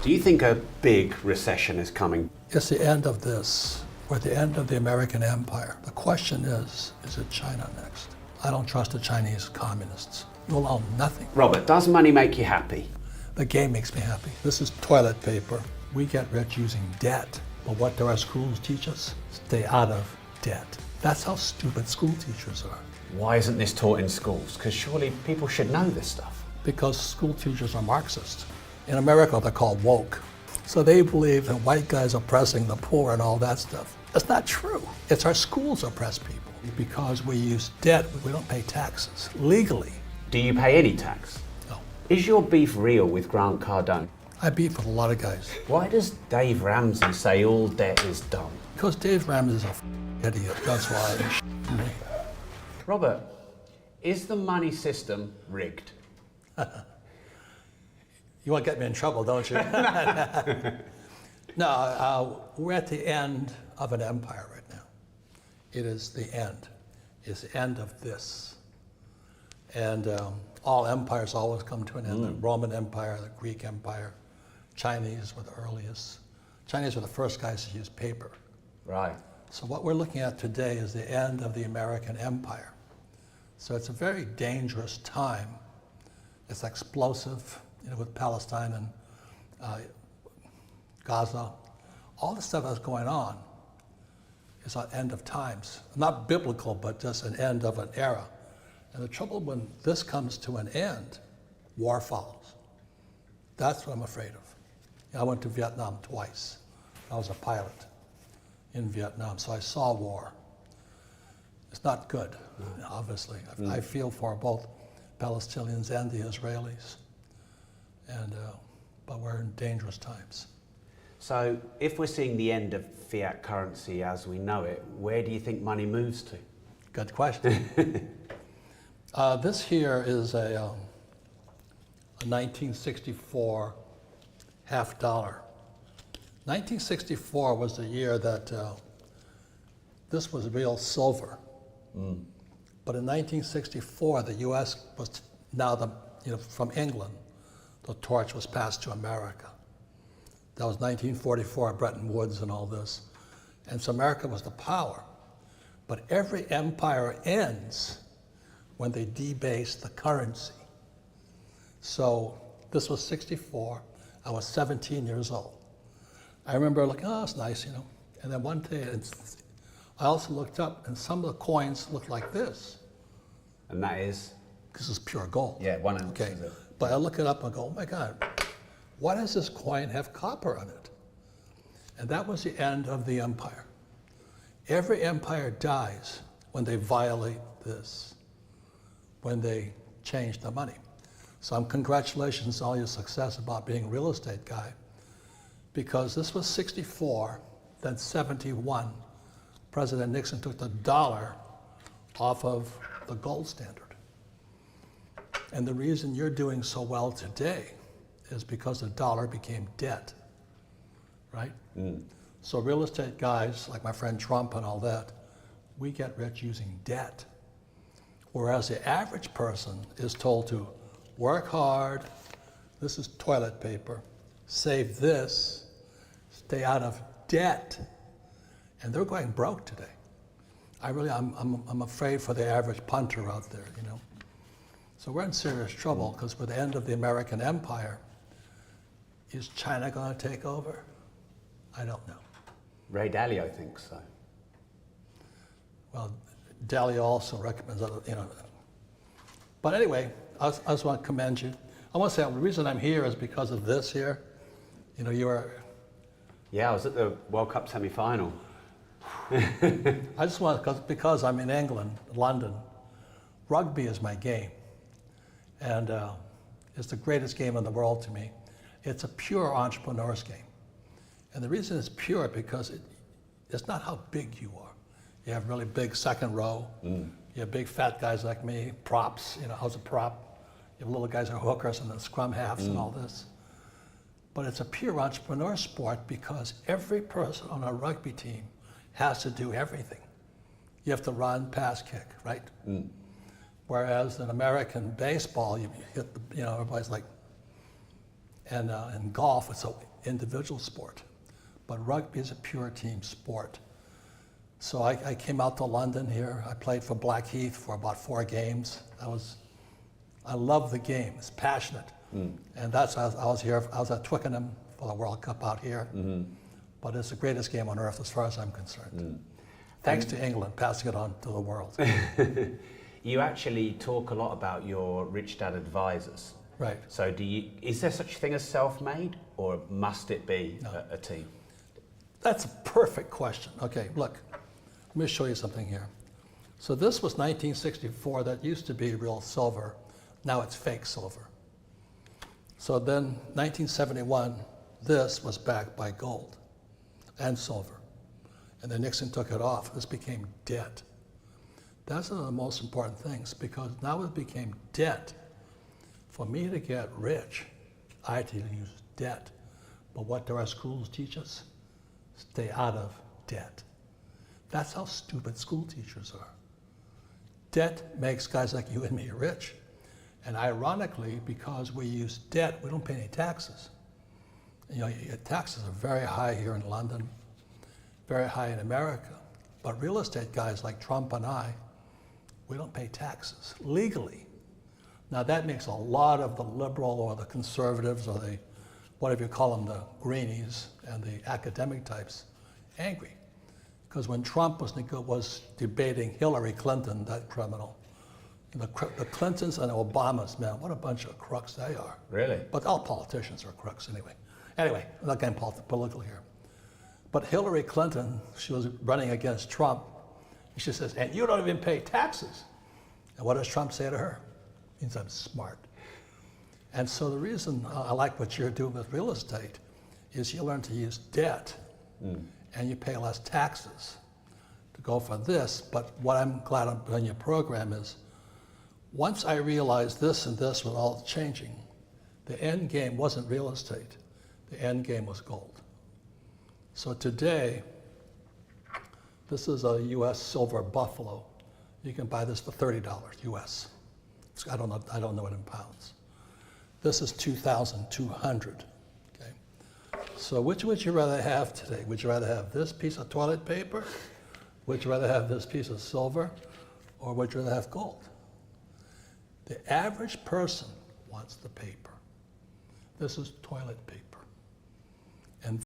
Do you think a big recession is coming? It's the end of this, or the end of the American empire. The question is it China next? I don't trust the Chinese communists. You'll own nothing. Robert, does money make you happy? The game makes me happy. This is toilet paper. We get rich using debt. But what do our schools teach us? Stay out of debt. That's how stupid school teachers are. Why isn't this taught in schools? Because surely people should know this stuff. Because school teachers are Marxists. In America, they're called woke. So they believe that white guys oppressing the poor and all that stuff. That's not true. It's our schools oppress people. Because we use debt, we don't pay taxes legally. Do you pay any tax? No. Is your beef real with Grant Cardone? I beef with a lot of guys. Why does Dave Ramsey say all debt is dumb? Because Dave Ramsey is a idiot. That's why. Robert, is the money system rigged? You want to get me in trouble, don't you? No, we're at the end of an empire right now. It is the end. It's the end of this. And all empires always come to an end. The Roman Empire, the Greek Empire, Chinese were the earliest. Chinese were the first guys to use paper. Right. So what we're looking at today is the end of the American Empire. So it's a very dangerous time. It's explosive, with Palestine and Gaza. All the stuff that's going on is an end of times. Not biblical, but just an end of an era. And the trouble when this comes to an end, war follows. That's what I'm afraid of. I went to Vietnam twice. I was a pilot in Vietnam, so I saw war. It's not good, obviously. I feel for both Palestinians and the Israelis, but we're in dangerous times. So if we're seeing the end of fiat currency as we know it, where do you think money moves to? Good question. This here is a 1964 half dollar. 1964 was the year that this was real silver. But in 1964, the U.S. was now from England, the torch was passed to America. That was 1944, Bretton Woods and all this. And so America was the power. But every empire ends when they debase the currency. So this was 64. I was 17 years old. I remember looking, oh, it's nice, And then one day, I also looked up, and some of the coins looked like this. And that is? This is pure gold. Yeah, 1 ounce. Okay, but I look it up and go, oh my God, why does this coin have copper on it? And that was the end of the empire. Every empire dies when they violate this, when they change the money. So congratulations on all your success about being a real estate guy, because this was 64, then 71. President Nixon took the dollar off of the gold standard. And the reason you're doing so well today is because the dollar became debt, right? So real estate guys, like my friend Trump and all that, we get rich using debt. Whereas the average person is told to work hard, this is toilet paper, save this, stay out of debt. And they're going broke today. I'm afraid for the average punter out there, So we're in serious trouble because with the end of the American empire, is China going to take over? I don't know. Ray Dalio thinks so. Well, Dalio also recommends other, But anyway, I just want to commend you. I want to say the reason I'm here is because of this here. You were. Yeah, I was at the World Cup semi-final. I just want to, because I'm in England, London, rugby is my game. And it's the greatest game in the world to me. It's a pure entrepreneur's game. And the reason it's pure because it's not how big you are. You have really big second row. You have big fat guys like me, props, how's a prop? You have little guys who are hookers and the scrum halves and all this. But it's a pure entrepreneur sport because every person on a rugby team has to do everything. You have to run, pass, kick, right? Whereas in American baseball, you hit everybody's like And golf is an individual sport, but rugby is a pure team sport. So I came out to London here. I played for Blackheath for about 4 games. I love the game. It's passionate. And I was here. I was at Twickenham for the World Cup out here. But it's the greatest game on earth as far as I'm concerned. Thanks to England passing it on to the world. You actually talk a lot about your Rich Dad advisors. Right. So is there such a thing as self-made, or must it be a team? That's a perfect question. Okay, look, let me show you something here. So this was 1964. That used to be real silver. Now it's fake silver. So then 1971, this was backed by gold and silver. And then Nixon took it off. This became debt. That's one of the most important things, because now it became debt. For me to get rich, I had to use debt. But what do our schools teach us? Stay out of debt. That's how stupid school teachers are. Debt makes guys like you and me rich. And ironically, because we use debt, we don't pay any taxes. You know, your taxes are very high here in London, very high in America. But real estate guys like Trump and I, we don't pay taxes legally. Now that makes a lot of the liberal or the conservatives or the, whatever you call them, the greenies and the academic types, angry. Because when Trump was debating Hillary Clinton, that criminal, the Clintons and the Obamas, man, what a bunch of crooks they are. Really? But all politicians are crooks anyway. Anyway, I'm not getting political here. But Hillary Clinton, she was running against Trump. And she says, and you don't even pay taxes. And what does Trump say to her? He means I'm smart. And so the reason I like what you're doing with real estate is you learn to use debt and you pay less taxes to go for this. But what I'm glad I'm doing your program is, once I realized this and this was all changing, the end game wasn't real estate. The end game was gold. So today, this is a U.S. silver buffalo. You can buy this for $30 U.S. I don't know it in pounds. This is 2,200. Okay. So which would you rather have today? Would you rather have this piece of toilet paper? Would you rather have this piece of silver? Or would you rather have gold? The average person wants the paper. This is toilet paper.